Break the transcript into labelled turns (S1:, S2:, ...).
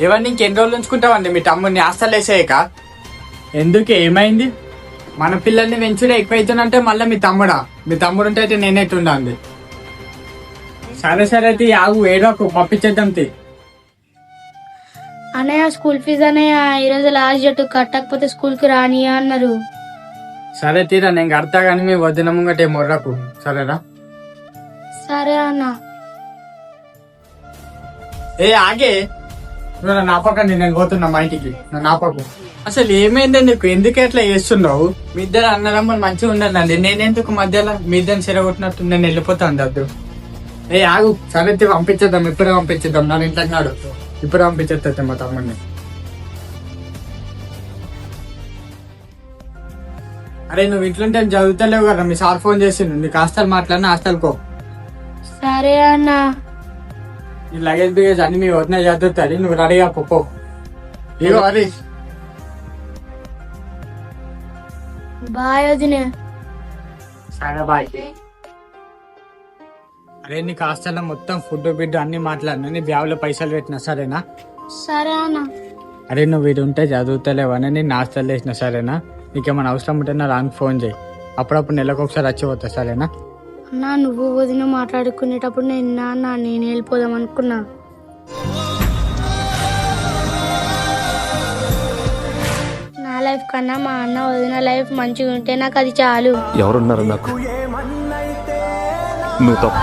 S1: ఎవరిని ఇంకెన్ని రోజులు ఉంచుకుంటామండి మీ తమ్ముడిని హాస్టల్ వేసేయక? ఎందుకు ఏమైంది? మన పిల్లల్ని పెంచుడే ఎక్కువైతుందంటే మళ్ళీ మీ తమ్ముడు ఉంటే అయితే నేనైతే ఉండండి. సరే సరే అయితే ఆగు, ఏడోకు పంపించేద్దాం తీ.
S2: అన్నయ్య స్కూల్ ఫీజు అన్నయ్య ఈరోజు లాస్ట్ డేట్, కట్టకపోతే స్కూల్ కి రాని అన్నారు.
S1: సరే తీరా, నేను కడతా కానీ మీ వదిన ముంగటే మొర్రకు, సరేనా?
S2: సరే అన్న.
S1: ఏ ఆగే, నువ్వు నన్ను ఆపకండి, నేను పోతున్నా మా ఇంటికి. నన్ను ఆపకు. అసలు ఏమైంది నీకు? ఎందుకు ఎట్లా చేస్తున్నావు? మీ ఇద్దరు అన్నదమ్ములు మంచిగా ఉండదండి, నేనెందుకు మధ్యలో మీ ఇద్దరిని చెరగొట్టినట్టు నేను వెళ్ళిపోతాను దద్దు. ఏ ఆగు, సరే పంపించేద్దాం, ఇప్పుడే పంపించేద్దాం. నన్ను ఇంట్లోకి నాడు, ఇప్పుడే పంపించేస్తా మా తమ్ముడిని. అరే నువ్వు ఇంట్లోంటే చదువుతలేవు కదా, మీ సార్ ఫోన్ చేసిండు, నీకు హాస్టల్ మాట్లాడినా హాస్టల్కో.
S2: సరే అన్న.
S1: ఈ లగేజ్ బిగేజ్ అన్ని మీ వదిన చదువుతుంది, నువ్వు రెడీగా పో. ఇగో అది
S2: బాయ్ వదినే.
S1: సరే బాయ్. అరే నీకు హాస్టల్లో మొత్తం ఫుడ్ బిడ్ అన్ని మాట్లాడినా, నీ బ్యాగులో పైసలు పెట్టినా, సరేనా?
S2: సరే అన్న.
S1: అరే నువ్వు వీడు ఉంటే చదువుతలేవని నేను హాస్టల్ వేసిన, సరేనా? నీకేమైనా అవసరం ఉంటే నా రాంగ్ ఫోన్ చేయి, అప్పుడప్పుడు నెలకు ఒకసారి వచ్చిపోతా, సరేనా?
S2: అన్నా నువ్వు వదిన మాట్లాడుకునేటప్పుడు నేను వెళ్ళిపోదాం అనుకున్నా. నా లైఫ్ కన్నా మా అన్న వదిన లైఫ్ మంచిగా ఉంటే నాకు అది చాలు.
S3: ఎవరున్నారు నాకు? నువ్వు తప్ప.